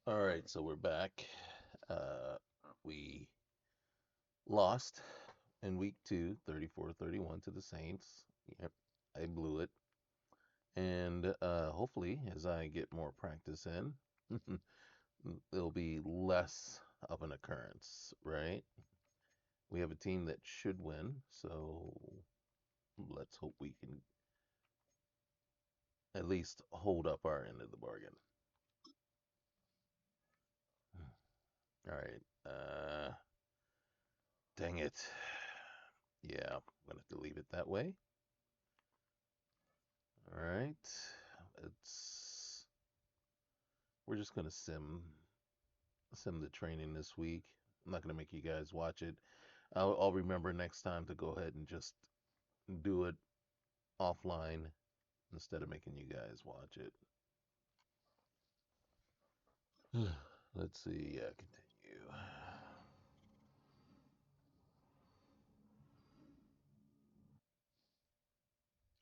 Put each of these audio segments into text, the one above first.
All right, so we're back. We lost in week 2, 34-31 to the Saints. Yep, I blew it. And hopefully, as I get more practice in, it'll be less of an occurrence, right? We have a team that should win, so let's hope we can at least hold up our end of the bargain. All right. Dang it. Yeah, I'm gonna have to leave it that way. All right. It's we're just gonna sim the training this week. I'm not gonna make you guys watch it. I'll remember next time to go ahead and just do it offline instead of making you guys watch it. Let's see. Yeah, continue.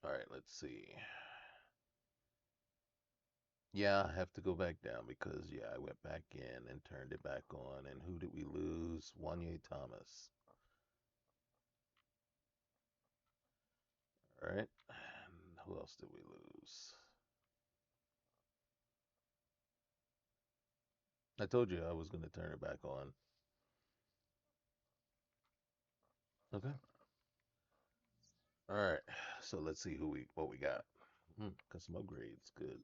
All right, let's see. Yeah, I have to go back down because yeah, I went back in and turned it back on. And who did we lose? Wanye Thomas. All right. And who else did we lose? I told you I was going to turn it back on. Okay. All right. So let's see who we what we got. Got some upgrades. Good.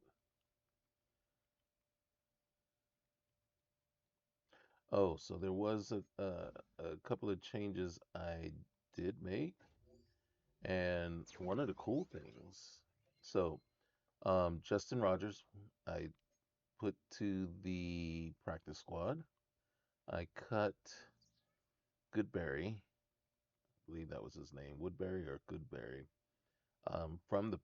Oh, so there was a couple of changes I did make, and one of the cool things. So Justin Rogers, I put to the practice squad. I cut Goodberry, I believe that was his name, Woodbury or Goodberry, from the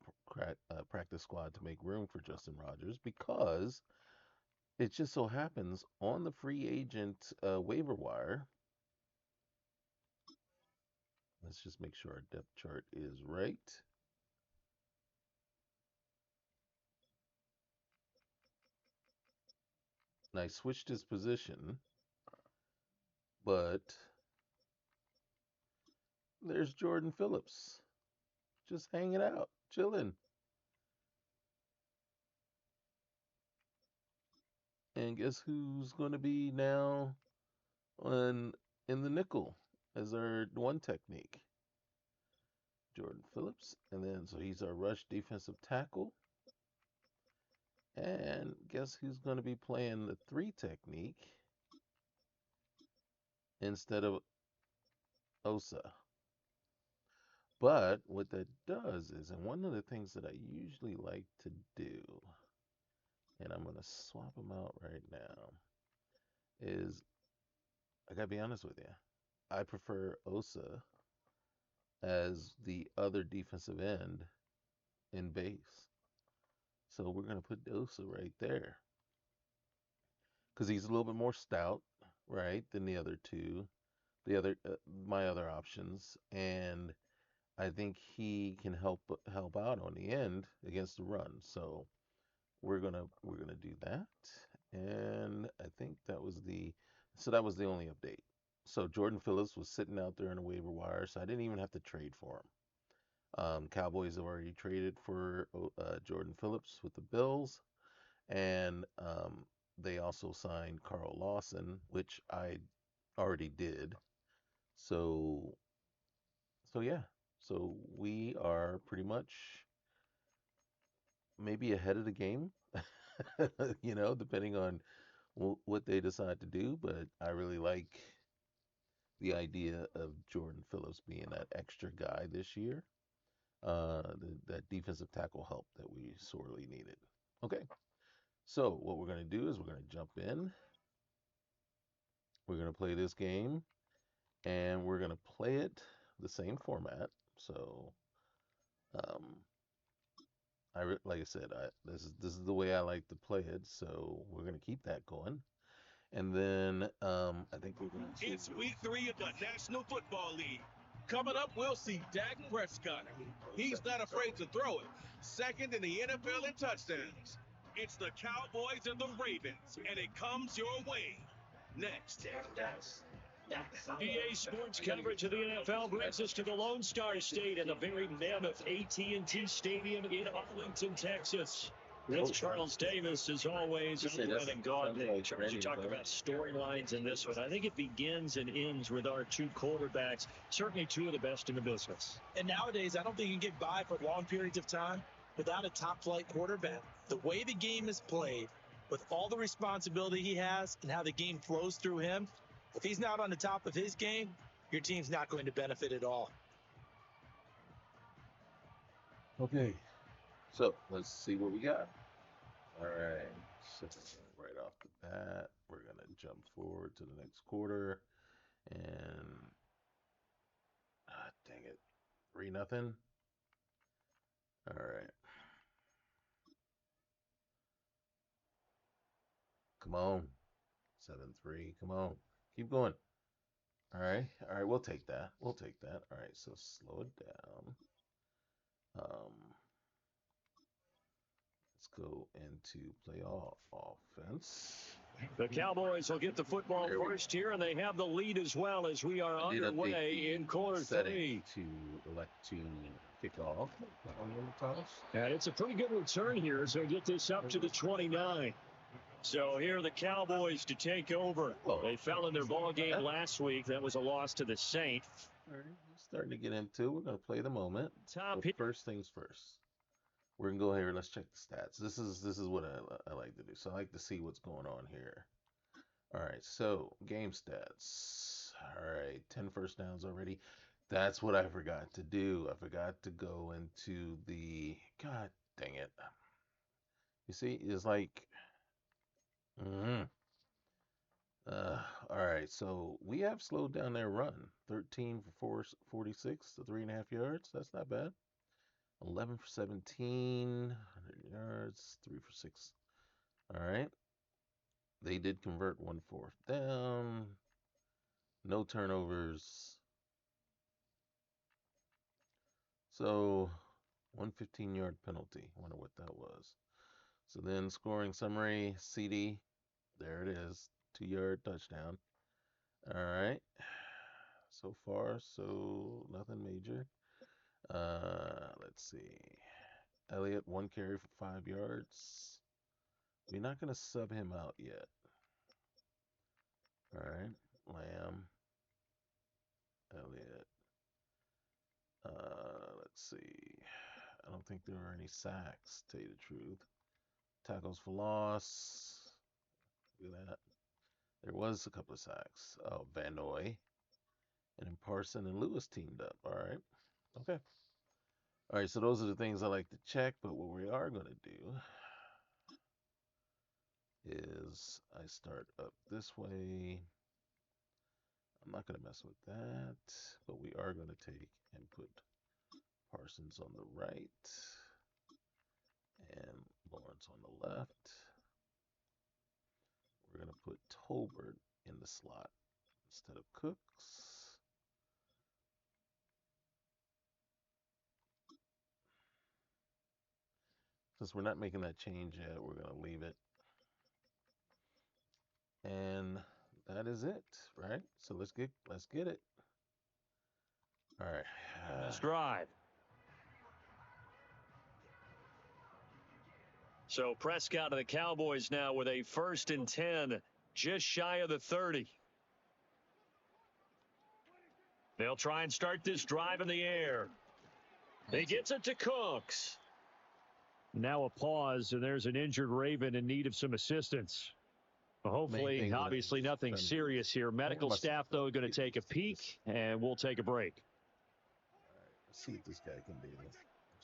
practice squad to make room for Justin Rogers because it just so happens on the free agent waiver wire. Let's just make sure our depth chart is right. And I switched his position, but there's Jordan Phillips just hanging out, chilling. And guess who's going to be now on in the nickel as our one technique? Jordan Phillips. And then so he's our rush defensive tackle. And guess who's going to be playing the three technique instead of Osa? But what that does is, and one of the things that I usually like to do, and I'm going to swap them out right now, is I got to be honest with you. I prefer Osa as the other defensive end in base. So we're going to put Osa right there because he's a little bit more stout, right, than the other two, the other my other options, and I think he can help out on the end against the run. So we're gonna do that, and I think that was the only update. So Jordan Phillips was sitting out there in a waiver wire, so I didn't even have to trade for him. Cowboys have already traded for Jordan Phillips with the Bills, and they also signed Carl Lawson, which I already did. So so yeah, so we are pretty much maybe ahead of the game, depending on what they decide to do. But I really like the idea of Jordan Phillips being that extra guy this year, that defensive tackle help that we sorely needed. Okay, so what we're going to do is we're going to jump in. We're going to play this game, and we're going to play it the same format. So, um, like I said, this is the way I like to play it. So we're going to keep that going. And then I think we're going to. It's week 3 of the National Football League. Coming up, we'll see Dak Prescott. He's not afraid to throw it. Second in the NFL in touchdowns. It's the Cowboys and the Ravens, and it comes your way. Next. EA Sports coverage of the NFL brings us to the Lone Star State and the very mammoth AT&T Stadium in Arlington, Texas. With Charles Davis, as always, running gauntlet. Charles, you talked about storylines in this one. I think it begins and ends with our two quarterbacks, certainly two of the best in the business. And nowadays, I don't think you can get by for long periods of time without a top-flight quarterback. The way the game is played, with all the responsibility he has and how the game flows through him, if he's not on the top of his game, your team's not going to benefit at all. Okay, so let's see what we got. All right, so right off the bat, we're gonna jump forward to the next quarter, and dang it, 3-0. All right, come on, 7-3. Come on, keep going. All right, we'll take that. We'll take that. All right, so slow it down. Let's go into playoff offense. The Cowboys will get the football first here, and they have the lead as well as we are underway in quarter three. To elect to kick off. And it's a pretty good return here, so get this up to the 29. So here are the Cowboys to take over. They fell in their ball game last week. That was a loss to the Saints. All right, starting to get into. We're going to play the moment. First things first. We're going to go here. Let's check the stats. This is what I like to do. So I like to see what's going on here. All right, so game stats. All right, 10 first downs already. That's what I forgot to do. I forgot to go into the... God dang it. You see, it's like... all right, so we have slowed down their run. 13 for 46 to 3.5 yards. That's not bad. 11 for 17, 100 yards, 3 for 6. All right. They did convert 1 fourth down. No turnovers. So, 1 15-yard penalty. I wonder what that was. So then scoring summary, CD. There it is. 2-yard touchdown. All right. So far, so nothing major. Let's see. Elliott, 1 carry for 5 yards. We're not going to sub him out yet. All right. Lamb. Elliott. Let's see. I don't think there were any sacks, to tell you the truth. Tackles for loss. Look at that. There was a couple of sacks. Oh, Van Noy. And then Parson and Lewis teamed up. All right. Okay. All right, so those are the things I like to check, but what we are going to do is I start up this way. I'm not going to mess with that, but we are going to take and put Parsons on the right and Lawrence on the left. We're going to put Tolbert in the slot instead of Cooks. Since we're not making that change yet, we're going to leave it. And that is it, right? So let's get it. All right. Let's drive. So Prescott of the Cowboys now with a 1st and 10, just shy of the 30. They'll try and start this drive in the air. He gets it to Cooks. Now a pause, and there's an injured Raven in need of some assistance. Well, hopefully, obviously nothing serious here. Medical staff, though, going to take a peek, and we'll take a break. All right, let's see what this guy can do.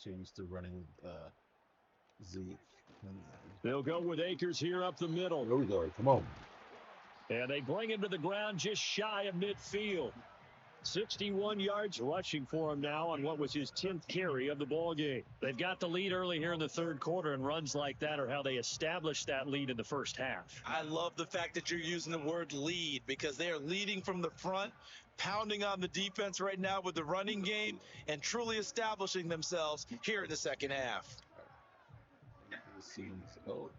I'm used to running Zeke. They'll go with Akers here up the middle. There we go. Come on. And they bring him to the ground just shy of midfield. 61 yards rushing for him now on what was his 10th carry of the ball game. They've got the lead early here in the third quarter, and runs like that are how they established that lead in the first half. I love the fact that you're using the word lead, because they are leading from the front, pounding on the defense right now with the running game, and truly establishing themselves here in the second half. the seas. Oh,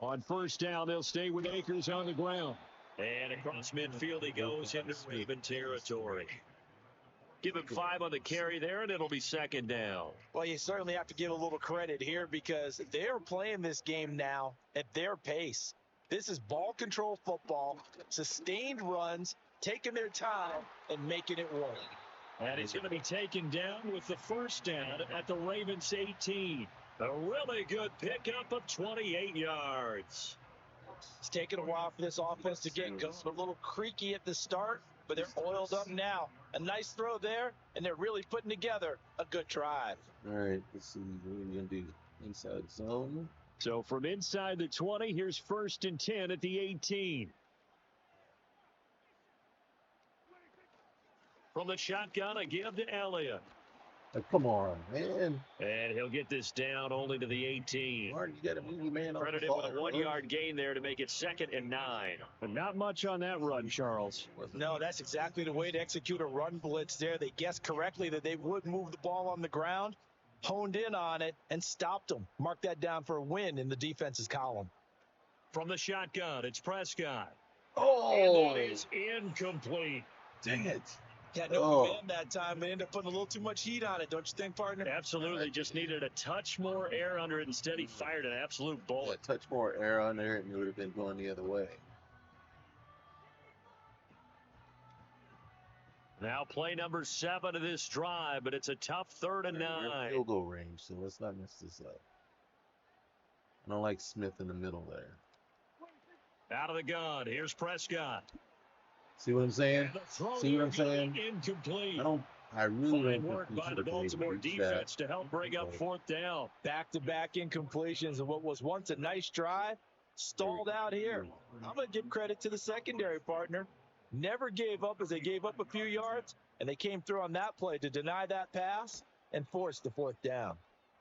On first down, they'll stay with Akers on the ground. And across midfield he goes into Raven territory. Give him 5 on the carry there, and it'll be second down. Well, you certainly have to give a little credit here because they're playing this game now at their pace. This is ball control football, sustained runs, taking their time, and making it work. And he's going to be taken down with the first down at the Ravens 18. A really good pickup of 28 yards. It's taken a while for this offense to get going. A little creaky at the start, but they're oiled up now. A nice throw there, and they're really putting together a good drive. all right. Let's see. What are we gonna do? Inside zone. So from inside the 20, here's first and 10 at the 18. From the shotgun, a give to Elliott. Come on, man. And he'll get this down only to the 18. Martin, you got a movie man on the Credited with a 1-yard gain there to make it 2nd and 9. But not much on that run, Charles. No, that's exactly the way to execute a run blitz there. They guessed correctly that they would move the ball on the ground, honed in on it, and stopped them. Mark that down for a win in the defense's column. From the shotgun, it's Prescott. Oh, And that is incomplete. dang it. Had no command that time and ended up putting a little too much heat on it, don't you think, partner? Absolutely, just needed a touch more air under it. Instead, he fired an absolute bullet. A touch more air on there, and it would have been going the other way. Now play number 7 of this drive, but it's a tough 3rd and 9. We're in field goal range, so let's not mess this up. I don't like Smith in the middle there. Out of the gun, here's Prescott. See what I'm saying? See what I'm saying? Incomplete. I really Fine don't work think we by should the have made Baltimore him reach defense that. to help bring up 4th down. Back-to-back incompletions and what was once a nice drive stalled out here. I'm going to give credit to the secondary, partner. Never gave up as they gave up a few yards, and they came through on that play to deny that pass and force the 4th down.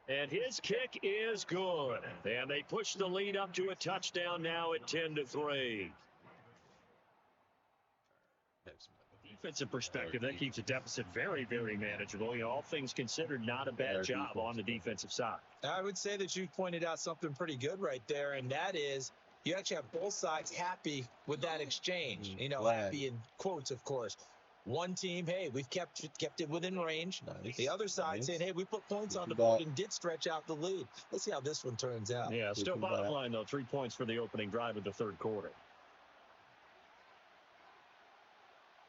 And his kick is good. And they push the lead up to a touchdown now at 10-3. Defensive perspective, that keeps the deficit very, very manageable. You know, all things considered, not a bad job on the defensive side. I would say that you pointed out something pretty good right there, and that is you actually have both sides happy with that exchange. You know, happy in quotes, of course. One team, hey, we've kept it within range. Nice. The other side saying, hey, we put points on the board and did stretch out the lead. Let's see how this one turns out. Yeah, still bottom line, though, 3 points for the opening drive of the 3rd quarter.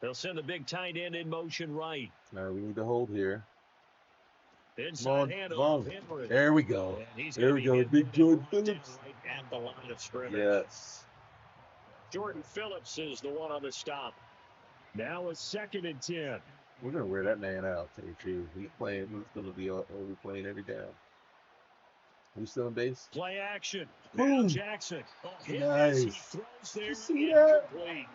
They'll send the big tight end in motion right. All right, we need to hold here. Inside handoff, Henry. There we go. There we go. Big Jordan Phillips. Right at the line of scrimmage. Yes. Jordan Phillips is the one on the stop. Now a 2nd and 10. We're gonna wear that man out, tell you the truth. He's gonna be overplaying every down. Who's still in base? Play action. Boom. Jackson. Nice. He throws there. You see that? Incomplete.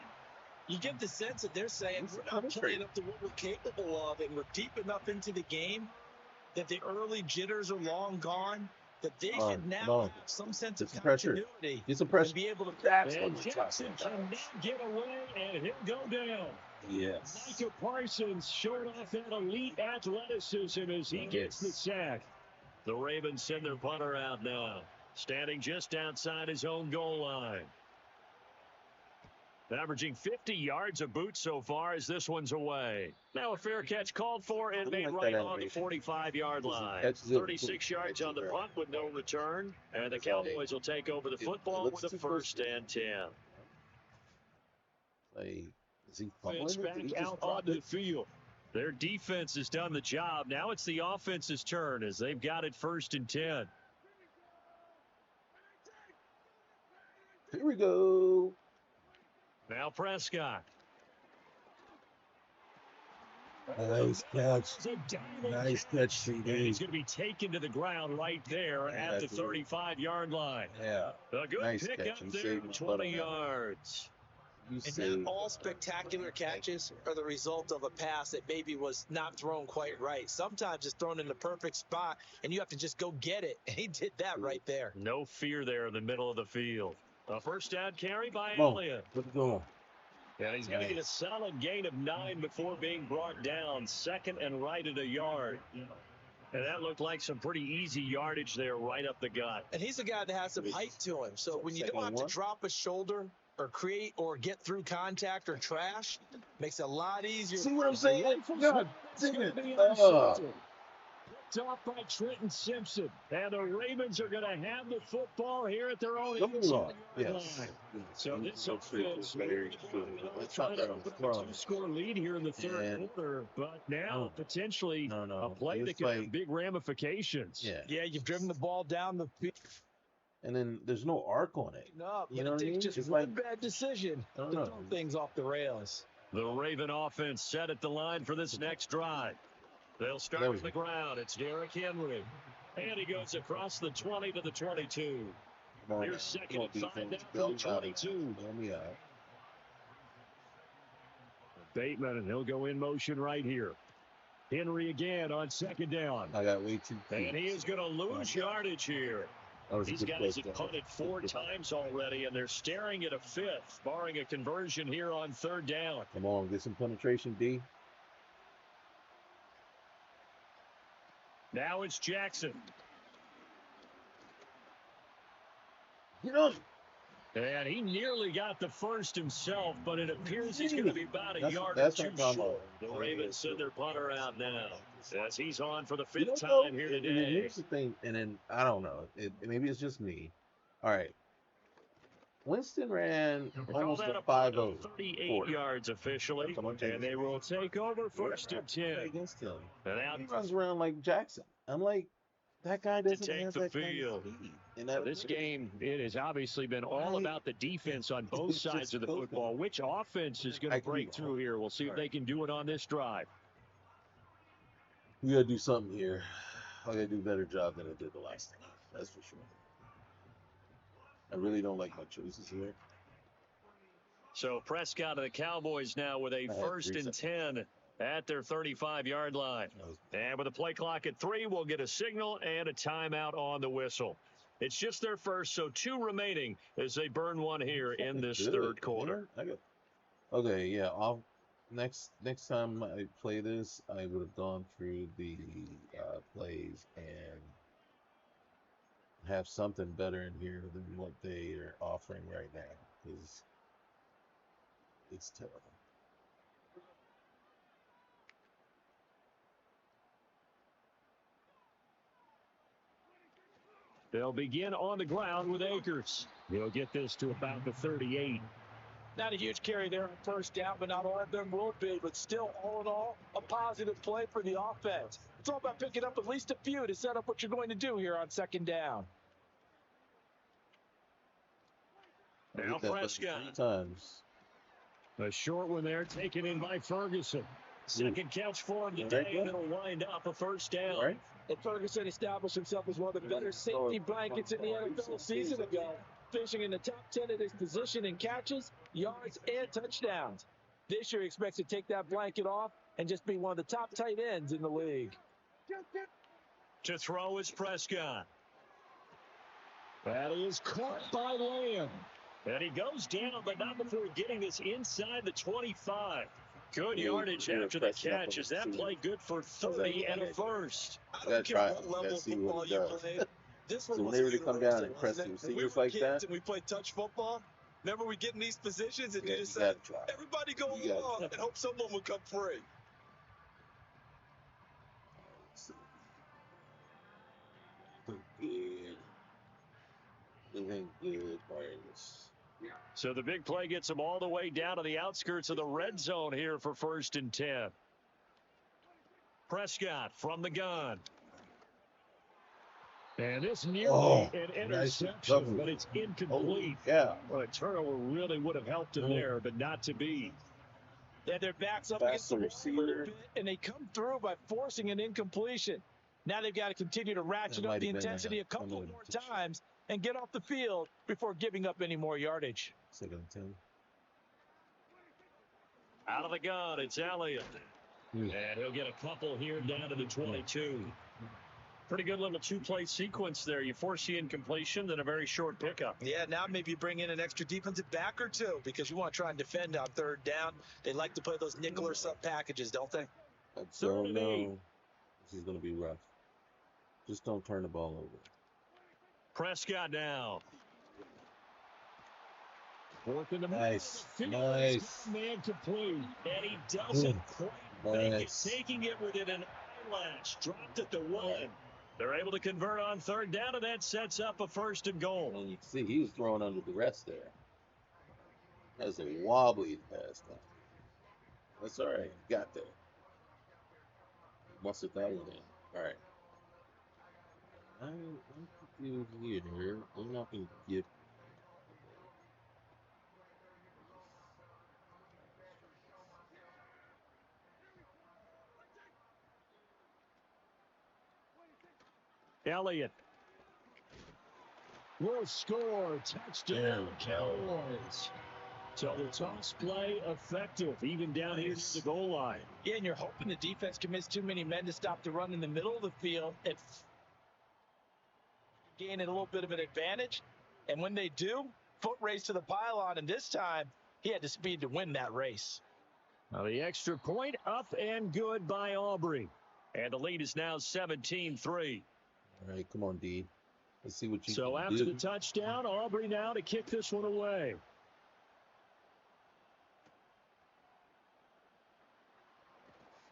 You get the sense that they're saying we're not playing up to what we're capable of, and we're deep enough into the game that the early jitters are long gone, that they should now have some sense of continuity Get some pressure. and be able to. And Jackson cannot get away, and he'll go down. Yes. Micah Parsons showed off that elite athleticism as he gets the sack. The Ravens send their punter out now, standing just outside his own goal line. Averaging 50 yards a boot so far as this one's away. Now a fair catch called for and made right on the 45-yard line. 36 yards on the punt with no return. And the Cowboys will take over the football with a 1st and 10. Is he Offense back out on the field. Their defense has done the job. Now it's the offense's turn as they've got it 1st and 10. Here we go. Now Prescott. Nice catch. Nice catch, CD. He's going to be taken to the ground right there at the 35-yard line. Yeah. A good Nice pickup catch. there, 20 yards. And not all spectacular catches are the result of a pass that maybe was not thrown quite right. Sometimes it's thrown in the perfect spot, and you have to just go get it. And he did that right there. No fear there in the middle of the field. A 1st down carry by Elliott. What's going on? And he's going to get a solid gain of 9 before being brought down. Second and right at a yard. And that looked like some pretty easy yardage there right up the gut. And he's a guy that has some height to him. So when you don't have to drop a shoulder or create or get through contact or trash, makes it a lot easier. See what I'm saying? God damn it. Off by Trenton Simpson. And the Ravens are going to have the football here at their own Yes. line. So this offense trying to put a 2-score lead here in the third quarter, but now potentially a play that could have big ramifications. Yeah, you've driven the ball down the field. And then there's no arc on it. You know what I mean? Just one bad decision to throw things off the rails. The Raven offense set at the line for this next drive. They'll start on the ground. It's Derrick Henry. And he goes across the 20 to the 22. Here's second and 5 down from 22. Bateman, and he'll go in motion right here. Henry again on second down. I got way too close. And he is going to lose yardage here. These guys have punted 4 times already, and they're staring at a fifth, barring a conversion here on third down. Come on, get some penetration, D. Now it's Jackson. And he nearly got the first himself, but it appears he's going to be about a yard or two short. The Ravens send their punter out now, as he's on for the 5th time here today. And here's the thing, and then, I don't know, maybe it's just me. All right. Winston ran almost a 5-0. 38 yards officially, and they will take over 1st and 10. Against him. And out he runs around like Jackson. I'm like, that guy doesn't have the that field. kind of speed. This game, it has obviously been all about the defense on both sides of the football. Which offense is going to break through here? We'll see if they can do it on this drive. We got to do something here. I got to do a better job than I did the last time. That's for sure. I really don't like my choices here. So Prescott of the Cowboys now with a 1st and 10 at their 35-yard line. And with the play clock at 3, we'll get a signal and a timeout on the whistle. It's just their first, so 2 remaining as they burn one here in this third quarter. Okay, yeah. Next time I play this, I would have gone through the plays and have something better in here than what they are offering right now, because it's terrible. They'll begin on the ground with Akers. He'll get this to about the 38. Not a huge carry there on first down, but not all of them will be. But still, all in all, a positive play for the offense. It's all about picking up at least a few to set up what you're going to do here on second down. Now Prescott. Times. A short one there taken in by Ferguson. Second catch for him today, and it'll wind up a first down. Right. And Ferguson established himself as one of the better safety blankets in the NFL a season ago, finishing in the top 10 of his position in catches, yards, and touchdowns. This year, he expects to take that blanket off and just be one of the top tight ends in the league. To throw is Prescott. That is caught by Lamb. And he goes down, but not before getting this inside the 25. Good yardage after the catch. Is that play good for 30 and a first? I don't care what level of football you play. This one was to come down and press you. See, just like that. And we play touch football. Remember, we get in these positions and you just say, everybody go along and hope someone will come free. So the big play gets them all the way down to the outskirts of the red zone here for 1st and 10. Prescott from the gun. And it's nearly an interception, but it's incomplete. Yeah. Well, a turnover really would have helped him there, but not to be. Yeah, their backs up against the receiver, and they come through by forcing an incompletion. Now they've got to continue to ratchet up the intensity a couple more times and get off the field before giving up any more yardage. 2nd and 10. Out of the gun, it's Elliott. And he'll get a couple here down to the 22. Pretty good little two-play sequence there. You force the incompletion, then a very short pickup. Yeah, now maybe bring in an extra defensive back or two because you want to try and defend on third down. They like to play those nickel or sub packages, don't they? I don't know. This is going to be rough. Just don't turn the ball over. Prescott now. Nice. Man complete. And he doesn't quite make it. Taking it within an eyelash. Dropped at the 1. They're able to convert on third down, and that sets up a 1st and goal. And you can see he was throwing under duress there. That's a wobbly pass. That's all right. Got that. Muscle that one in. All right. I'm confused here. I'm not going to give. Elliott will score. Touchdown, Cowboys. So the toss play effective, even down here to the goal line. Yeah, and you're hoping the defense commits too many men to stop the run in the middle of the field and gain a little bit of an advantage. And when they do, foot race to the pylon, and this time he had the speed to win that race. Now the extra point up and good by Aubrey. And the lead is now 17-3. All right, come on, D. Let's see what you So can after do. the touchdown, Aubrey now to kick this one away.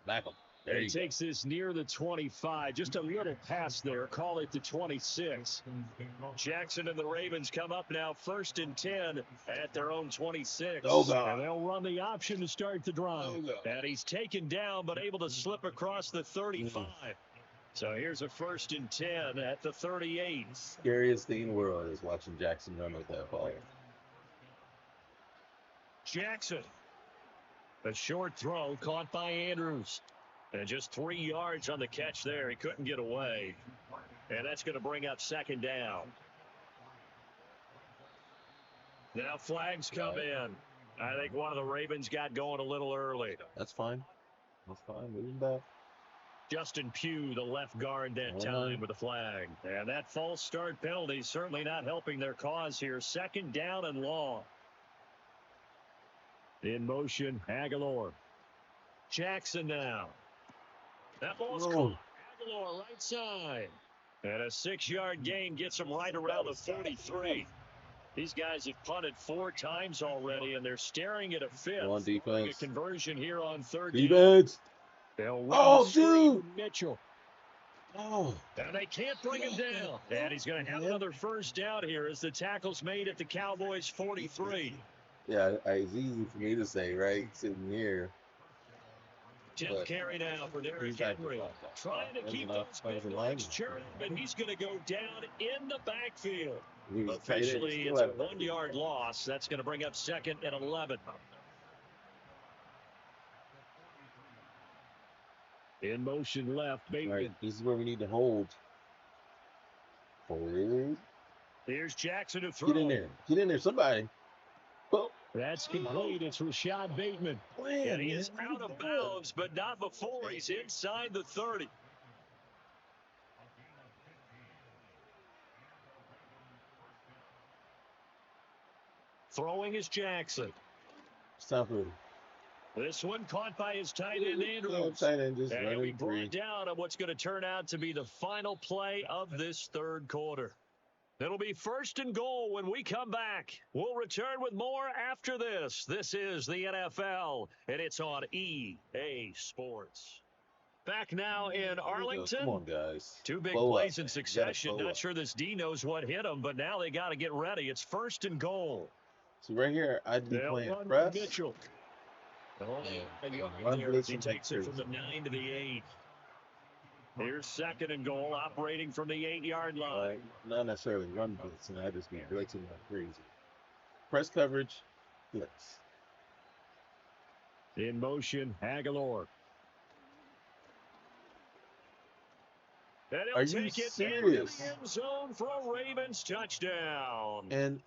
Back him. There He takes this near the 25. Just a little pass there. Call it the 26. Jackson and the Ravens come up now 1st and 10 at their own 26. Oh, God. And they'll run the option to start the drive. And he's taken down but able to slip across the 35. So here's a 1st and 10 at the 38. Scariest thing in the world is watching Jackson run with that ball. Jackson. A short throw caught by Andrews. And just 3 yards on the catch there. He couldn't get away. And that's going to bring up 2nd down. Now flags come in. I think one of the Ravens got going a little early. That's fine. That's fine. Moving back. Justin Pugh, the left guard that time with the flag. And that false start penalty certainly not helping their cause here. 2nd down and long. In motion, Aguilar. Jackson now. That ball's caught. Aguilar right side. And a 6-yard gain gets him right around the 43. These guys have punted 4 times already, and they're staring at a 5th. On defense. A conversion here on 3rd Defense. down. Dude. Mitchell. Oh. And they can't bring him down. And he's going to have another 1st down here as the tackle's made at the Cowboys' 43. Yeah, it's easy for me to say, right? Sitting here. 10th carry now for Derrick Henry. Trying to keep those legs churning, but he's going to go down in the backfield. Officially, it's a 1-yard loss. That's going to bring up 2nd and 11. In motion left, Bateman. All right, this is where we need to hold. Forward. Here's Jackson to throw. Get in there. Get in there, somebody. Oh. That's complete. It's Rashad Bateman. And he is out of bounds, but not before he's inside the 30. Throwing is Jackson. Stop it. This one caught by his tight end, Andrews. Tight end just and he'll be running brought free. down on what's going to turn out to be the final play of this 3rd quarter. It'll be 1st and goal when we come back. We'll return with more after this. This is the NFL, and it's on EA Sports. Back now in Arlington. Come on, guys. 2 big Blow plays up. in succession. Not up. sure this D knows what hit him, but now they got to get ready. It's 1st and goal. So right here, I'd be They'll playing run press. Mitchell. Run blitz He and takes it from the crazy. 9 to the 8. Here's 2nd and goal, operating from the 8-yard line. Not necessarily run blitz, and I just be blitzing like crazy. Press coverage, blitz. In motion, Aguilar. And he'll Are you take it serious? in the end zone for a Ravens touchdown. And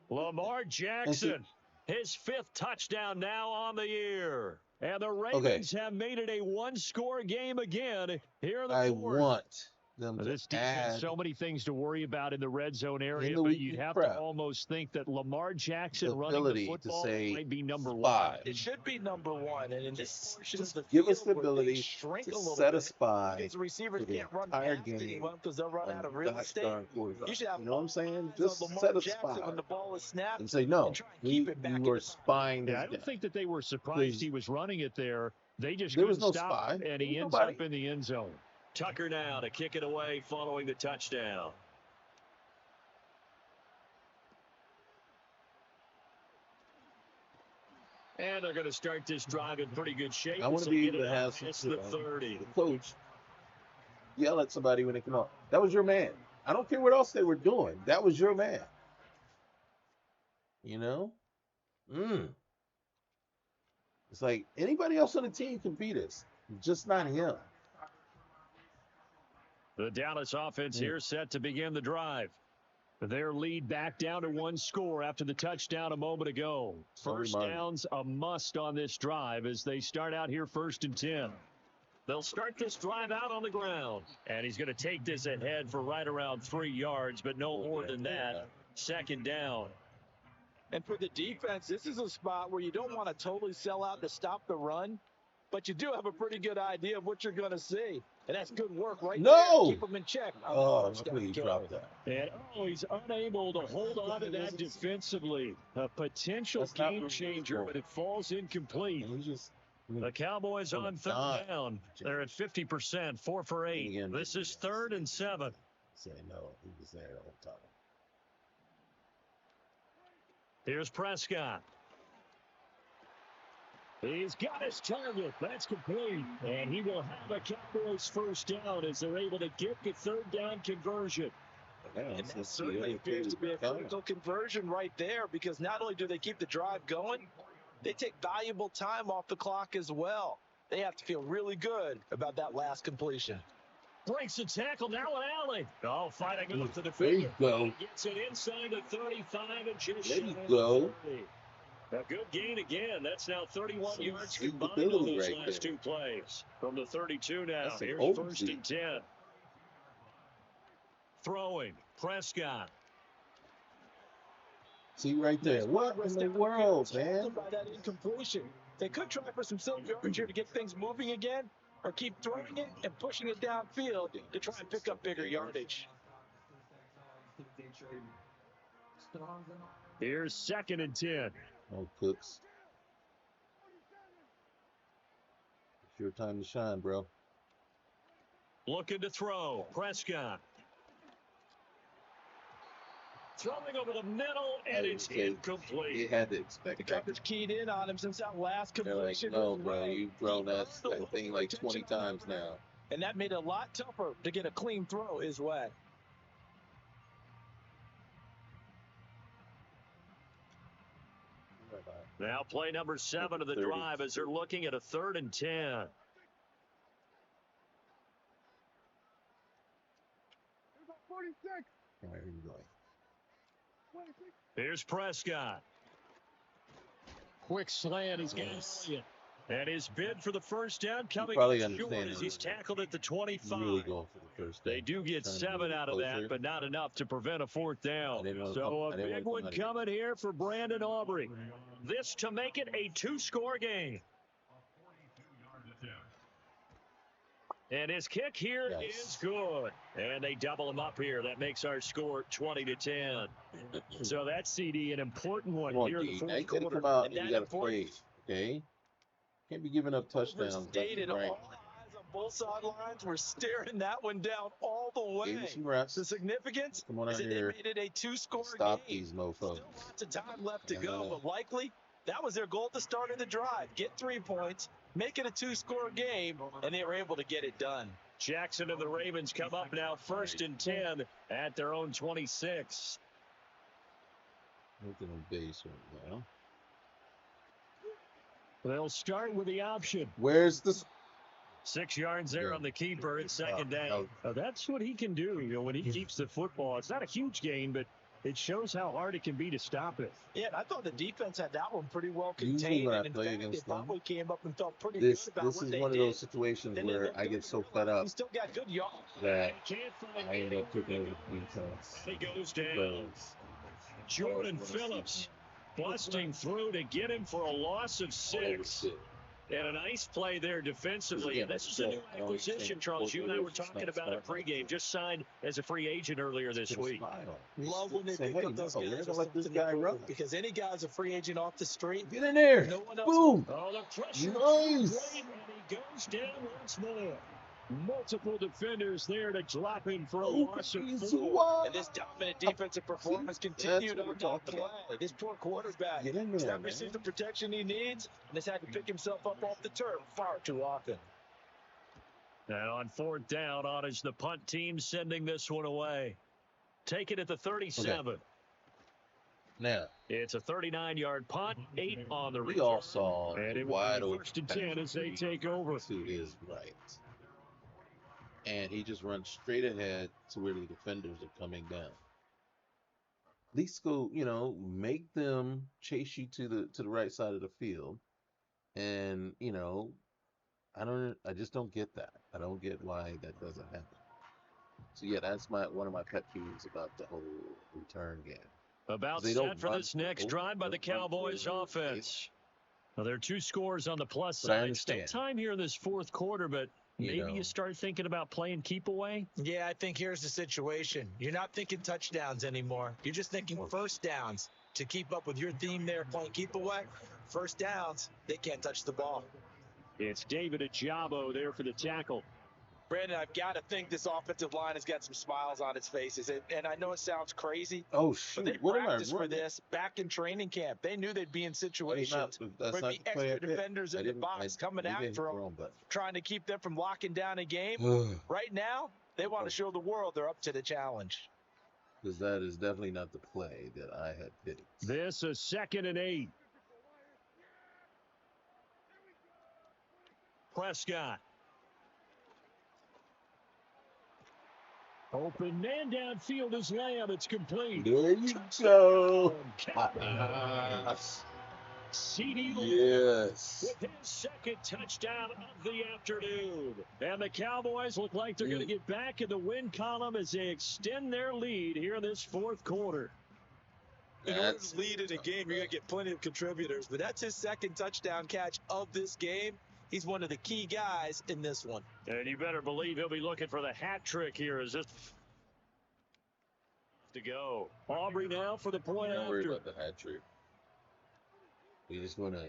Lamar Jackson, his 5th touchdown now on the year. And the Ravens have made it a 1-score game again here in the 4th. I want them to This defense, add so many things to worry about in the red zone in area, the but you'd weekly have to prep almost think that Lamar Jackson the running the ability to football say might be number one. spy. It should be number one. And in this portion of Just the give us the field where they ability shrink to a little set a bit spy because the receivers for the can't run entire past it game well because they'll run on out of real gosh estate. darn You quarterback. should have You know what I'm saying? eyes on Just Lamar set a Jackson spy when the ball is snapped and say, and no, try and keep it back you in are the spying Yeah, this I don't guy. think that they were surprised Because he was running it there. They just there was couldn't no stop spy. him, and There he was ends nobody. up in the end zone. Tucker now to kick it away following the touchdown. And they're going to start this drive in pretty good shape. I want to be able to have some, the 30. the coach yell at somebody when they come out. That was your man. I don't care what else they were doing. That was your man. You know? It's like anybody else on the team can beat us, just not him. The Dallas offense here set to begin the drive. Their lead back down to one score after the touchdown a moment ago. First downs a must on this drive as they start out here 1st and 10. They'll start this drive out on the ground. And he's going to take this ahead for right around 3 yards, but no more than that. 2nd down. And for the defense, this is a spot where you don't want to totally sell out to stop the run, but you do have a pretty good idea of what you're going to see. And that's good work right there. Keep them in check. Luckily he dropped that. And he's unable to hold on to that defensively. A potential game changer, but it falls incomplete. The Cowboys on 3rd down. They're at 50%, 4 for 8. This is 3rd and 7. Say no, he was there the whole time. Here's Prescott. He's got his target. That's complete. And he will have a Cowboys 1st down as they're able to get the 3rd down conversion. And that certainly appears to be a critical conversion right there because not only do they keep the drive going, they take valuable time off the clock as well. They have to feel really good about that last completion. Breaks the tackle, now an alley. Oh, fighting up to the There you field. go. Gets it inside the 35 and just There you go. A good gain again. That's now 31 yards combined on ability those right last there. 2 plays. From the 32 now. That's an Here's overseas. 1st and 10. Throwing. Prescott. See right there. What in the world, man? By that incompletion. They could try for some self yardage here to get things moving again, or keep throwing it and pushing it downfield to try and pick up bigger yardage. Here's 2nd and 10. Oh, Cooks. It's your time to shine, bro. Looking to throw. Prescott. Throwing over the middle, and it's incomplete. You had to expect The that. coverage keyed in on him since that last They're like, completion. no, bro, you've thrown that thing like 20 times now. And that made it a lot tougher to get a clean throw his way. Now play number 7 of the drive as they're looking at a 3rd and 10. Where are you going? Here's Prescott. Quick slant. He's got it. And his bid for the 1st down coming probably short understand as it. he's tackled at the 25. Really going for the first down. They do get Trying to 7 move out of closer. that, but not enough to prevent a 4th down. So a big one here. coming here for Brandon Aubrey. This to make it a 2-score game. And his kick here is good. And they double him up here. That makes our score 20-10. So that's CD, an important one Come on, here in the D. 4th Now you gotta quarter. come out And and you that gotta important- play, okay? Can't be giving up touchdowns. left Overstated. and right. All eyes on both sidelines were staring that one down all the Gave you way. some reps. The significance Come on is out that they here. made it a 2-score Stop game. these mofos. Still lots of time left to go, but likely that was their goal at the start of the drive. Get 3 points, make it a 2-score game, and they were able to get it done. Jackson and the Ravens come up now 1st and 10 at their own 26. Looking on base right now. They'll start with the option. Where's the 6 yards there on the keeper at 2nd down. That's what he can do. You know, when he keeps the football, it's not a huge gain, but It shows how hard it can be to stop it. Yeah, and I thought the defense had that one pretty well Usually contained. when I And in play fact, they against them, probably came up and felt pretty good about this what is they one of did. those situations Then they where looked I good get so and fed realized up he still got good yards. that Can't find I end up kicking anywhere over to the go. defense. He goes down. Because Jordan I see Phillips busting through to get him for a loss of all over 6. shit. And a nice play there defensively. Again, This is a new acquisition, Charles. You and I were talking about it pregame. Just signed as a free agent earlier this week. Love when they Say, pick hey, up those no, guys we're with gonna let this something to guy run. prove, because any guy's a free agent off the street, Get in there. no one else. Boom. Oh, the pressure. Nice. And he goes down once more. Multiple defenders there to drop him for a Oh, loss of he's 4. And this dominant defensive performance continued on that play. This poor quarterback Get in has there, not man. received the protection he needs and has had to pick himself up off the turf far too often. And on 4th down, on is the punt team sending this one away. Take it at the 37. Okay. Now, It's a 39-yard punt, 8 on the we return. all saw And it wide will be open 1st and 10 as they take over. to his right. And he just runs straight ahead to where the defenders are coming down. At least go, make them chase you to the right side of the field. And, I just don't get that. I don't get why that doesn't happen. So yeah, that's one of my pet peeves about the whole return game. About They set don't for run this next full, drive by they the don't run Cowboys full. offense. Well, there are 2 scores on the plus But I side. Still understand. time here in this 4th quarter, but maybe know. you start thinking about playing keep away. Yeah, I think here's the situation. You're not thinking touchdowns anymore. You're just thinking first downs. To keep up with your theme there, playing keep away, first downs, they can't touch the ball. It's David Ajabo there for the tackle. Brandon, I've got to think this offensive line has got some smiles on its faces. And I know it sounds crazy, Oh but shoot! they What am I practiced for running? this back in training camp. They knew they'd be in situations That's where not there'd be the play I extra picked. defenders in the box coming maybe I hit after the them, wrong button. trying to keep them from locking down a game. Right now, they want to show the world they're up to the challenge. Because that is definitely not the play that I had picked. This is 2nd and 8. Prescott. Open man downfield is Lamb. It's complete. There you go. CD Yes. with his 2nd touchdown of the afternoon. And the Cowboys look like they're going to get back in the win column as they extend their lead here in this 4th quarter. In order to lead in a game, you're going to get plenty of contributors, but that's his 2nd touchdown catch of this game. He's one of the key guys in this one. And you better believe he'll be looking for the hat trick here as this to go. Aubrey now for the point Don't worry after. about the hat trick. We just want to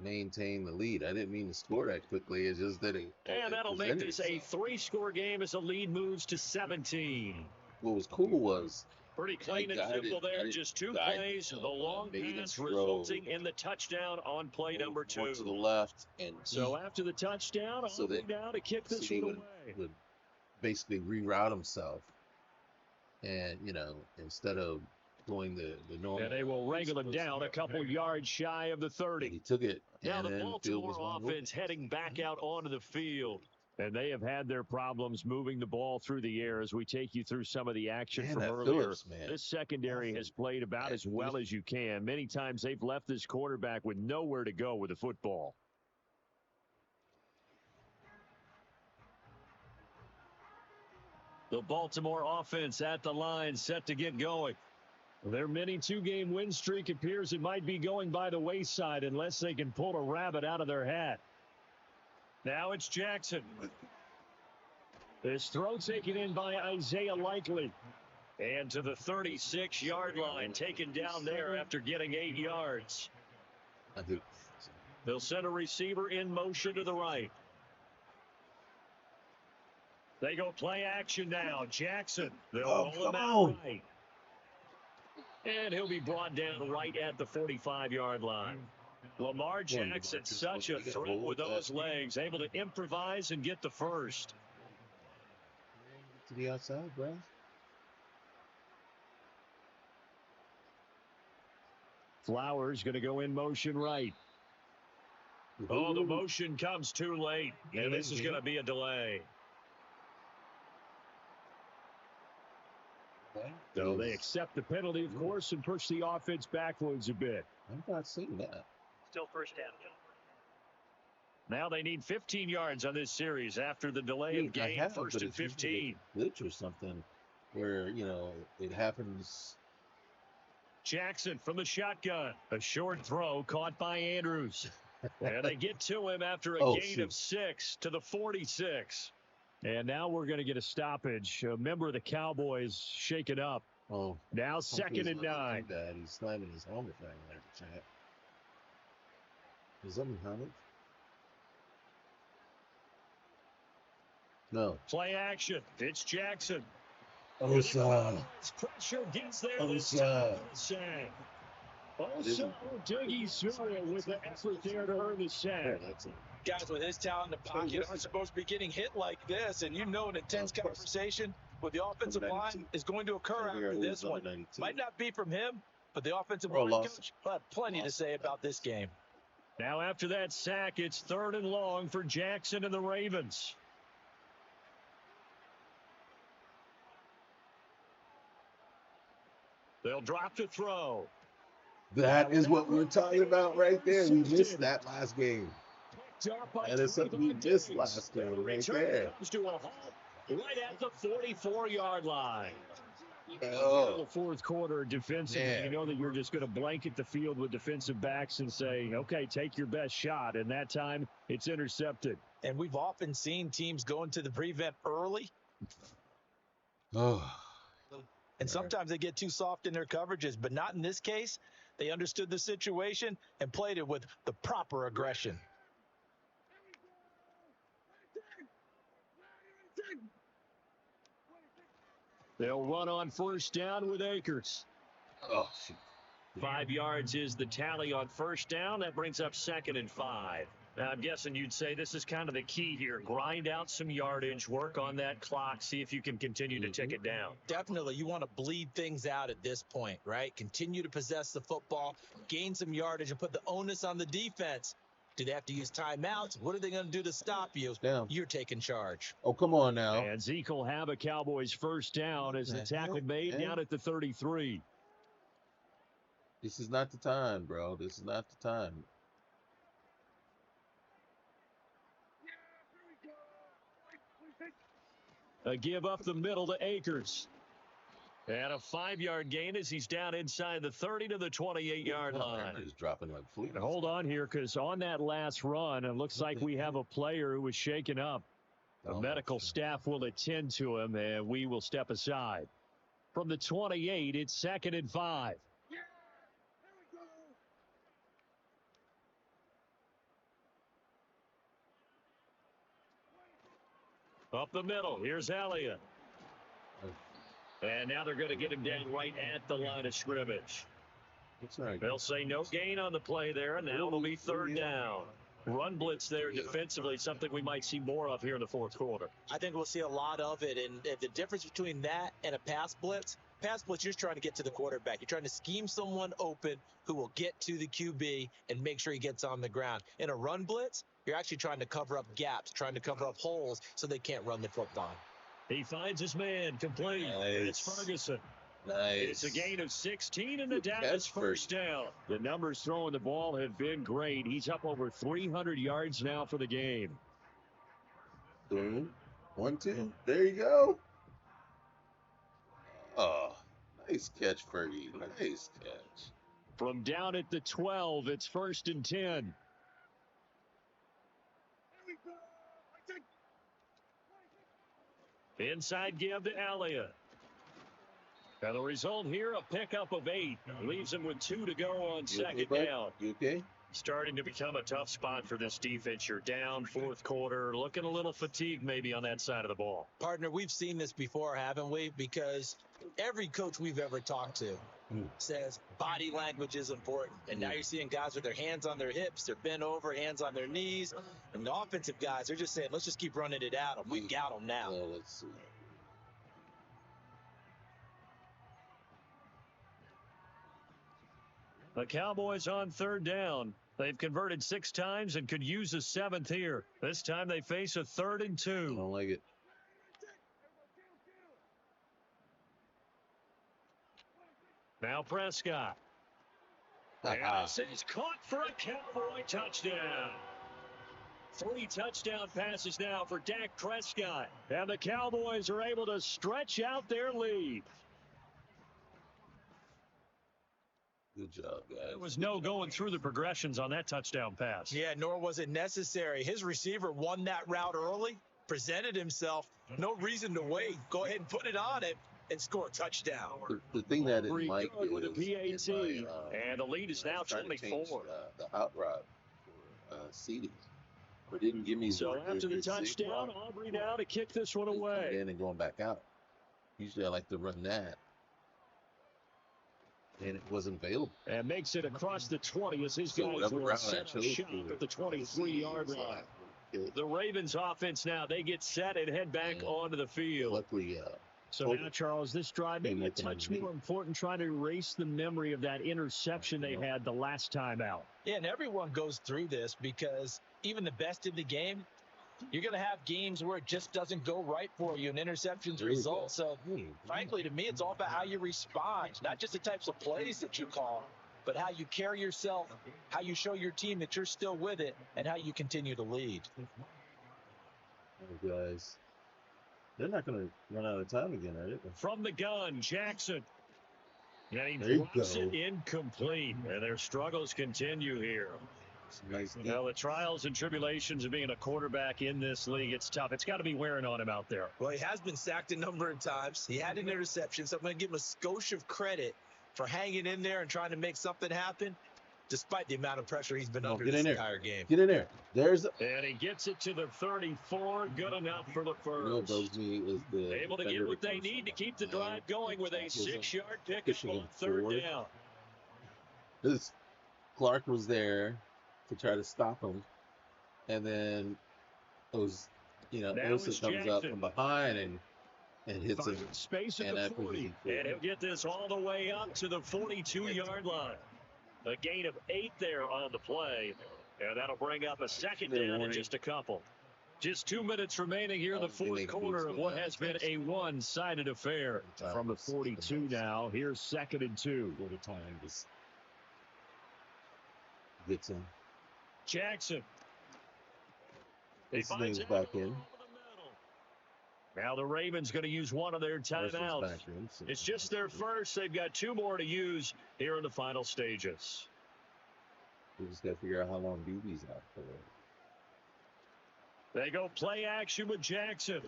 maintain the lead. I didn't mean to score that quickly. It's just that it. And that'll make presented this a itself. 3-score game as the lead moves to 17. What was cool was Pretty clean and got it. simple I there. didn't Just 2 guide plays. The myself. long I made him pass throw. resulting in the touchdown on play number 2. More to the left, and So after the touchdown, so Aubrey that now to kick this he one would away. basically reroute himself, and instead of going the normal. And they will wrangle him down a couple yards shy of the And 30. he took it, Now and the then the field was Baltimore wide offense heading back out onto the field. And they have had their problems moving the ball through the air as we take you through some of the action Man, from that earlier. Phillips, man. This secondary has played about as well as you can. Many times they've left this quarterback with nowhere to go with the football. The Baltimore offense at the line, set to get going. Their mini 2-game win streak appears it might be going by the wayside unless they can pull a rabbit out of their hat. Now it's Jackson. This throw taken in by Isaiah Likely. And to the 36-yard line, taken down there after getting 8 yards. They'll send a receiver in motion to the right. They go play action now. Jackson. They'll roll him out right. And he'll be brought down right at the 45-yard line. Lamar Jackson, such a threat with those legs, able to improvise and get the first. To the outside, bro. Flowers going to go in motion right. Oh, the motion comes too late, and this is going to be a delay. So they accept the penalty, of course, and push the offense backwards a bit. I'm not seeing that. Still first down. Now they need 15 yards on this series after the delay of game, first and 15. Glitch or something where, it happens. Jackson from the shotgun. A short throw caught by Andrews. And they get to him after a gain of 6 to the 46. And now we're going to get a stoppage. A member of the Cowboys shaken up. Oh, now 2nd and 9. He's slamming his helmet thing like the chat. Is something helmet? No. Play action. It's Jackson. Osa. Pressure gets there. Osa. Also, Dougie Sewell with the effort there to earn the sack. Guys with his talent in the pocket aren't supposed to be getting hit like this, and an intense conversation with the offensive line is going to occur after this one. Might not be from him, but the offensive line coach will have plenty to say about this game. Now after that sack, it's 3rd and long for Jackson and the Ravens. They'll drop to throw. That is what we're talking about right there. We missed that last game. That is something we missed last game right there. Right at the 44-yard line. Oh. The fourth quarter defensively, Man. you know that you're just going to blanket the field with defensive backs and say, okay, take your best shot. And that time, it's intercepted. And we've often seen teams go into the prevent early. Oh. And sometimes they get too soft in their coverages, but not in this case. They understood the situation and played it with the proper aggression. They'll run on first down with Akers. Oh, shoot. 5 yards is the tally on first down. That brings up 2nd and 5. Now, I'm guessing you'd say this is kind of the key here. Grind out some yardage, work on that clock, see if you can continue to tick it down. Definitely. You want to bleed things out at this point, right? Continue to possess the football, gain some yardage, and put the onus on the defense. Do they have to use timeouts? What are they going to do to stop you? You're taking charge. Oh, come on now. And Zeke will have a Cowboys first down as the tackle made down at the 33. This is not the time, bro. This is not the time. A give up the middle to Akers. And a 5-yard gain as he's down inside the 30 to the 28-yard line. He's dropping like fleet. Hold on here, because on that last run, it looks like we have a player who was shaken up. The medical staff will attend to him, and we will step aside. From the 28, it's 2nd and 5. Up the middle, here's Elliott. And now they're going to get him down right at the line of scrimmage. They'll say no gain on the play there, and now it'll be 3rd down. Run blitz there defensively, something we might see more of here in the fourth quarter. I think we'll see a lot of it, and the difference between that and a pass blitz, you're just trying to get to the quarterback. You're trying to scheme someone open who will get to the QB and make sure he gets on the ground. In a run blitz, you're actually trying to cover up gaps, trying to cover up holes so they can't run the football. He finds his man complete. Nice. It's Ferguson. Nice. It's a gain of 16 and the Dallas first down. The numbers throwing the ball have been great. He's up over 300 yards now for the game. Boom. 1, 2. There you go. Oh, nice catch, Fergie. Nice catch. From down at the 12, it's 1st and 10. Inside give to Elliott. And the result here, a pickup of 8. Leaves him with 2 to go on second down. You okay? Starting to become a tough spot for this defense. You're down fourth quarter, looking a little fatigued maybe on that side of the ball. Partner, we've seen this before, haven't we? Because every coach we've ever talked to says body language is important. And now you're seeing guys with their hands on their hips, they're bent over, hands on their knees. And the offensive guys, they're just saying, let's just keep running it out. We've got them now. Well, let's see. The Cowboys on 3rd down. They've converted 6 times and could use a 7th here. This time they face a 3rd and 2. I don't like it. Now Prescott. And this is caught for a Cowboy touchdown. 3 touchdown passes now for Dak Prescott. And the Cowboys are able to stretch out their lead. Good job, guys. There was no going through the progressions on that touchdown pass. Yeah, nor was it necessary. His receiver won that route early, presented himself. No reason to wait. Go ahead and put it on it and score a touchdown. The thing that I didn't like is with a PAT, and the lead is now 24. The hot rod for seating. But didn't give me so after the touchdown, Aubrey now to kick this one away. In and going back out. Usually I like to run that. And it wasn't available. And makes it across the 20 as his guys will set up shop at the 23-yard line. The Ravens offense now, they get set and head back onto the field. Luckily, so now, Charles, this drive may be a touch more important, trying to erase the memory of that interception they had the last time out. Yeah, and everyone goes through this because even the best in the game, you're going to have games where it just doesn't go right for you, and interceptions result. So, frankly, to me, it's all about how you respond, not just the types of plays that you call, but how you carry yourself, how you show your team that you're still with it, and how you continue to lead. Oh, guys. They're not going to run out of time again, are they? From the gun, Jackson. And he drops it incomplete. And their struggles continue here. Nice. Now, the trials and tribulations of being a quarterback in this league, it's tough. It's got to be wearing on him out there. Well, he has been sacked a number of times. He had an interception, so I'm going to give him a skosh of credit for hanging in there and trying to make something happen, despite the amount of pressure he's been under this entire game. Get in there. And he gets it to the 34. Good enough for the first. Able to get what they need to keep the drive going with a 6-yard pickup on 3rd down. Clark was there to try to stop him, and then it was, Osa comes up from behind and hits him. Space at the 40, and he'll get this all the way up to the 42-yard line. A gain of 8 there on the play, and that'll bring up a 2nd down in just a couple. Just 2 minutes remaining here in the 4th quarter of what has been a one-sided affair. From the 42 now, here's 2nd and 2. Gets him. Jackson. His name's back in. Now the Ravens going to use one of their timeouts. It's just their first. They've got 2 more to use here in the final stages. We just got to figure out how long BB's out for. They go play action with Jackson.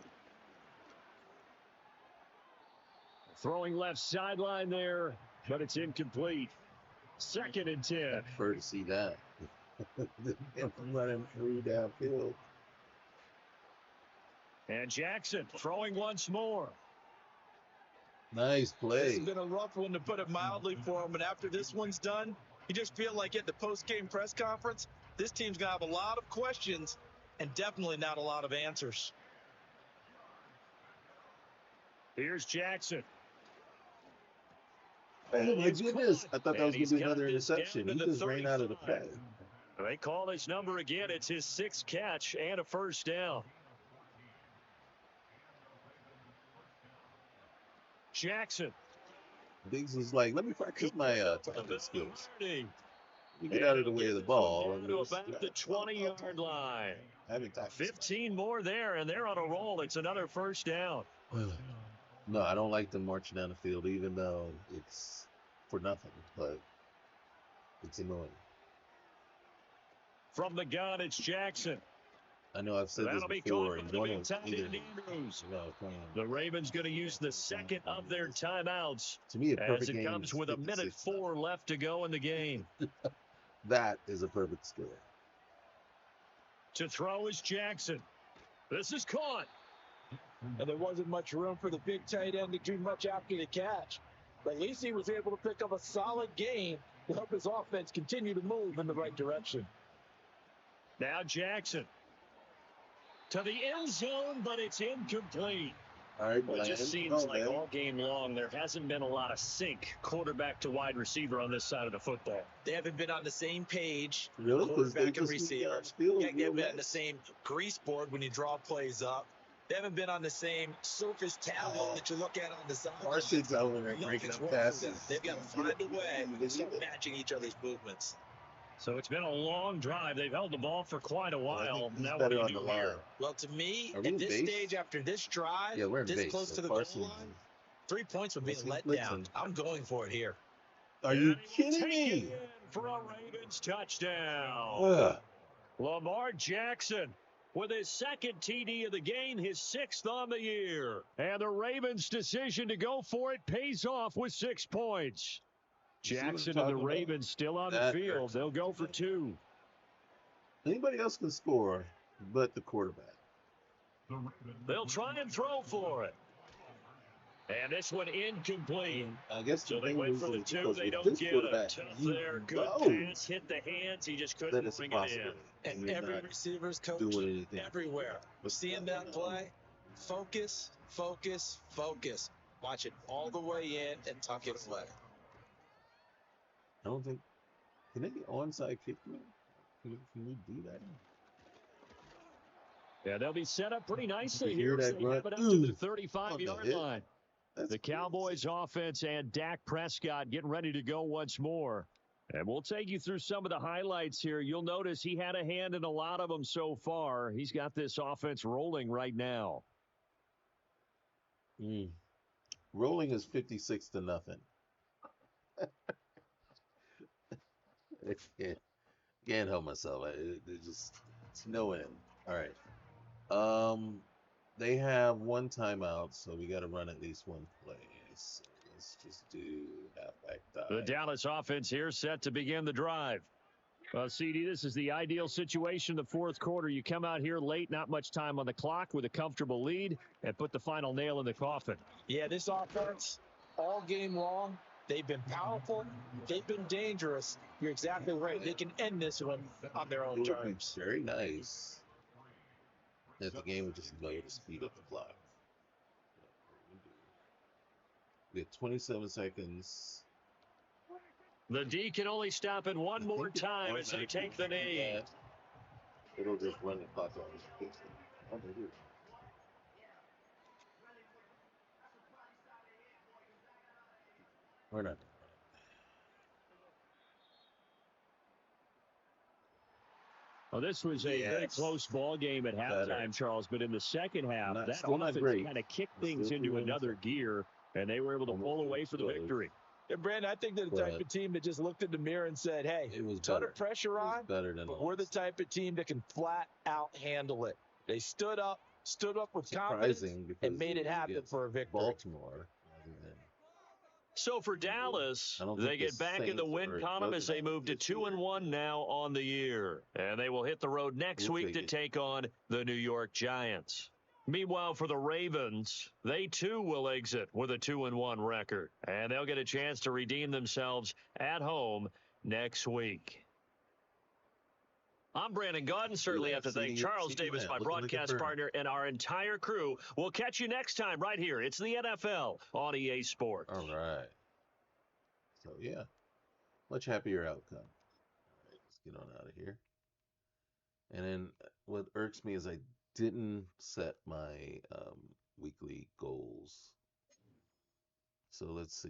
Throwing left sideline there, but it's incomplete. 2nd and 10. I prefer to see that. Running through downfield. And Jackson throwing once more. Nice play. This has been a rough one, to put it mildly, for him. And after this one's done, you just feel like at the post-game press conference, this team's going to have a lot of questions and definitely not a lot of answers. Here's Jackson. Oh, my goodness. I thought that was going to be another interception. He just ran out of the play. They call his number again. It's his 6th catch and a 1st down. Jackson. Diggs was like, let me practice my tackling skills. You get out of the way of the ball. To about the 20-yard line. 15 more there, and they're on a roll. It's another 1st down. No, I don't like them marching down the field, even though it's for nothing, but it's annoying. From the gun, it's Jackson. I know I've said this before. And the Ravens going to use the 2nd of their timeouts. To me, a perfect as it comes with a minute 4 left to go in the game. That is a perfect score. To throw is Jackson. This is caught. And there wasn't much room for the big tight end to do much after the catch. But at least he was able to pick up a solid gain to help his offense continue to move in the right direction. Now Jackson. To the end zone, but it's incomplete. All right, well, it just seems like all game long there hasn't been a lot of sync quarterback to wide receiver on this side of the football. They haven't been on the same page. Really? Quarterback and receiver. They haven't been on the same grease board when you draw plays up. They haven't been on the same surface tableau that you look at on the side. Parsons over there breaking Nothing's up wrong with passes. them. They've got to find a way to start matching each other's movements. So it's been a long drive. They've held the ball for quite a while. He's Now what do better you on do the line. here? Well, to me, Are we at in this base? stage, after this drive, Yeah, we're in this base. close So to the goal Parsons. line, 3 points would be a Parsons letdown. blitzing. I'm going for it here. Are you And he will kidding take it me? in for a Ravens touchdown. Ugh. Lamar Jackson with his second TD of the game, his 6th on the year. And the Ravens' decision to go for it pays off with 6 points. You see what I'm Jackson and the talking about? Ravens still on the That field. hurts. They'll go for 2. Anybody else can score, but the quarterback. They'll try and throw for it. And this one incomplete. I guess So the they thing wait is, for the is 2. because They with don't this get it. quarterback, Tough you there. Good know pass. Hit the hands. He just that couldn't it's a bring it in. possibility. And you're every not receiver's coach, doing anything. everywhere, seeing that play, focus, focus, focus. Watch it all the way in and tuck it away. I don't think. Can they onside kick me? Can you do that? Yeah, they'll be set up pretty nicely You hear here. that They have grunt? it up to the On the 35-yard hit. line. That's The Cowboys offense and Dak Prescott getting ready to go once more. And we'll take you through some of the highlights here. You'll notice he had a hand in a lot of them so far. He's got this offense rolling right now. Rolling is 56-0. Can't help myself. It's no end. All right. They have one timeout, so we got to run at least one play. So let's just do halfback dive. The Dallas offense here set to begin the drive. CD, this is the ideal situation in the fourth quarter. You come out here late, not much time on the clock with a comfortable lead, and put the final nail in the coffin. Yeah, this offense, all game long, they've been powerful. They've been dangerous. You're exactly right. They can end this one on their own It would be terms. very nice if the game would just know to speed up the clock. We have 27 seconds. The D can only stop it one more time as they take the knee. It'll just run the clock on. We're not. Well, this was a very close ball game at halftime, Charles, but in the second half, that offense kind of kicked things into another gear, and they were able to pull away for the victory. And Brandon, I think they're the type of team that just looked in the mirror and said, hey, ton of pressure on, but we're the type of team that can flat out handle it. They stood up with confidence and made it happen for a victory. Baltimore. So for Dallas, they get back in the win column as they move to 2-1 now on the year. And they will hit the road next week to take on the New York Giants. Meanwhile, for the Ravens, they too will exit with a 2-1 record. And they'll get a chance to redeem themselves at home next week. I'm Brandon Gaudin. Certainly have to thank Charles Davis, my broadcast partner, and our entire crew. We'll catch you next time right here. It's the NFL on EA Sports. All right. So, yeah, much happier outcome. All right, let's get on out of here. And then what irks me is I didn't set my weekly goals. So let's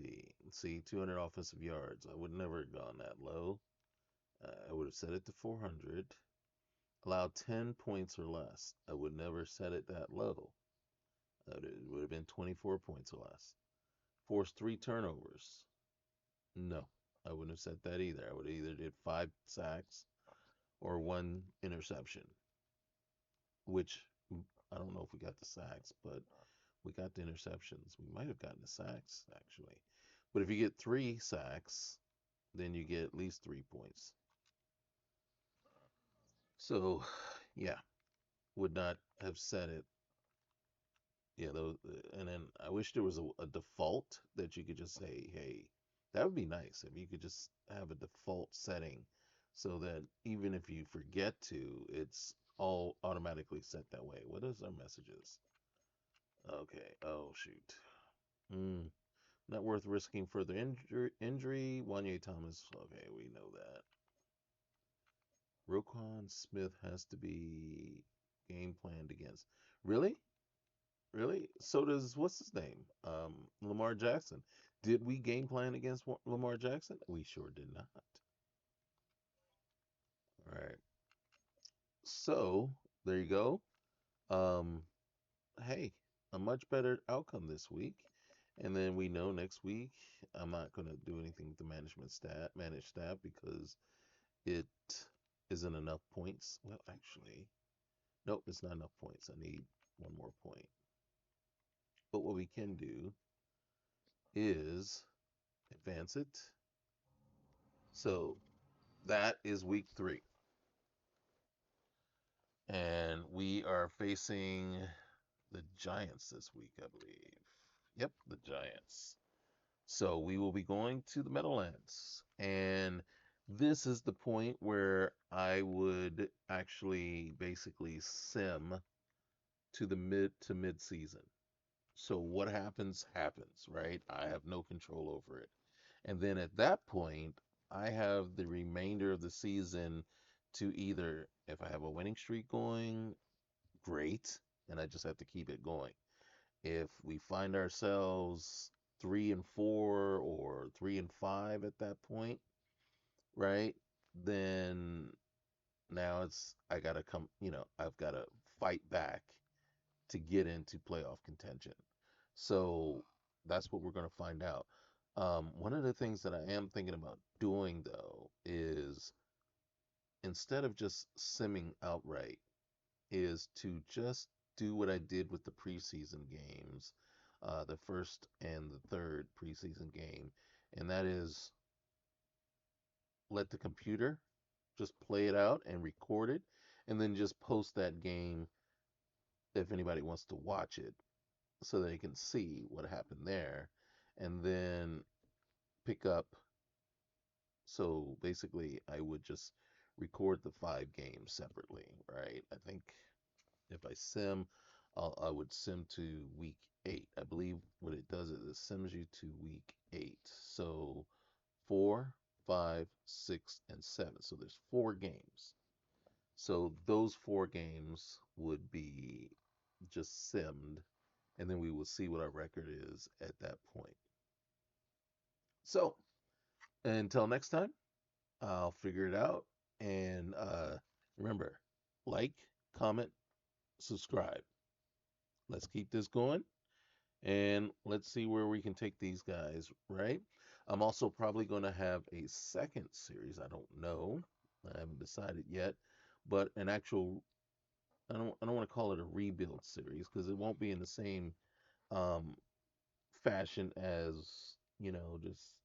see, 200 offensive yards. I would never have gone that low. I would have set it to 400. Allowed 10 points or less. I would never set it that low. It would have been 24 points or less. Forced 3 turnovers. No, I wouldn't have set that either. I would have either did 5 sacks or 1 interception. Which, I don't know if we got the sacks, but we got the interceptions. We might have gotten the sacks, actually. But if you get 3 sacks, then you get at least 3 points. So, yeah, would not have said it. Yeah, and then I wish there was a default that you could just say, hey, that would be nice if you could just have a default setting so that even if you forget to, it's all automatically set that way. What is our messages? Okay, oh, shoot. Not worth risking further injury. Wanye Thomas, okay, we know that. Roquan Smith has to be game planned against. Really? Really? So does what's his name? Lamar Jackson. Did we game plan against Lamar Jackson? We sure did not. All right. So there you go. Um, hey, a much better outcome this week. And then we know next week I'm not going to do anything with the manage staff because it isn't enough points. Well, actually, nope, it's not enough points. I need one more point. But what we can do is advance it. So that is week 3. And we are facing the Giants this week, I believe. Yep, the Giants. So we will be going to the Meadowlands. And this is the point where I would actually basically sim to the mid season. So what happens, happens, right? I have no control over it. And then at that point, I have the remainder of the season to either, if I have a winning streak going, great, and I just have to keep it going. If we find ourselves 3-4 or 3-5 at that point, right? Then now it's I gotta come, I've gotta fight back to get into playoff contention. So that's what we're gonna find out. One of the things that I am thinking about doing though is instead of just simming outright, is to just do what I did with the preseason games, the first and the third preseason game, and that is let the computer just play it out and record it, and then just post that game if anybody wants to watch it so they can see what happened there, and then pick up. So basically, I would just record the 5 games separately, right? I think if I sim, I would sim to week 8. I believe what it does is it sims you to week 8. So 4, 5, 6, and 7. So there's 4 games. So those 4 games would be just simmed, and then we will see what our record is at that point. So until next time, I'll figure it out. And remember, like, comment, subscribe. Let's keep this going. And let's see where we can take these guys, right? I'm also probably going to have a second series. I don't know. I haven't decided yet, but an actual I don't want to call it a rebuild series because it won't be in the same um fashion as, just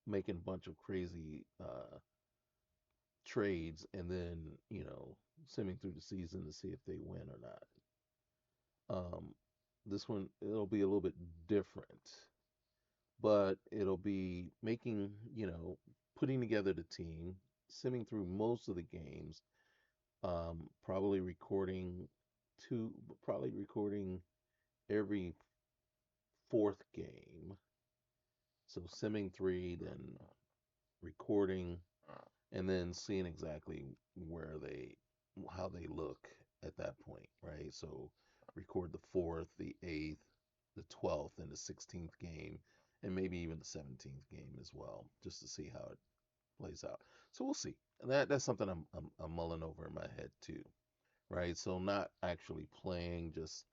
making a bunch of crazy trades and then, simming through the season to see if they win or not. This one it'll be a little bit different, but it'll be making, putting together the team, simming through most of the games, probably recording probably recording every fourth game. So simming 3, then recording, and then seeing exactly where how they look at that point, right? So record the fourth, the eighth, the 12th, and the 16th game, and maybe even the 17th game as well, just to see how it plays out. So we'll see. And that's something I'm mulling over in my head too, right? So not actually playing, just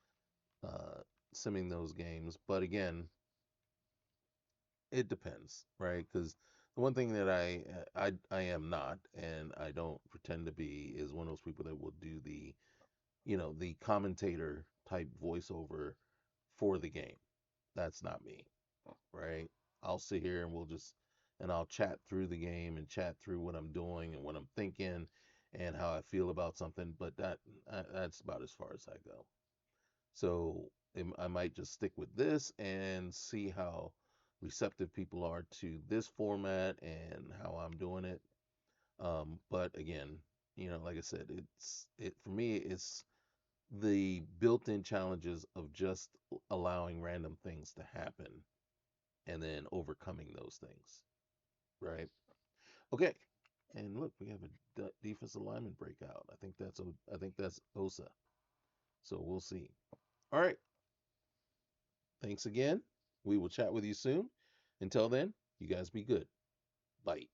uh, simming those games. But again, it depends, right? Because the one thing that I am not, and I don't pretend to be, is one of those people that will do the commentator type voiceover for the game. That's not me, right? I'll sit here and I'll chat through the game and chat through what I'm doing and what I'm thinking and how I feel about something, but that's about as far as I go. So I might just stick with this and see how receptive people are to this format and how I'm doing it. But again, like I said, it for me, it's the built-in challenges of just allowing random things to happen and then overcoming those things, right? Okay. And look, we have a defensive lineman breakout. I think that's Osa. So we'll see. All right. Thanks again. We will chat with you soon. Until then, you guys be good. Bye.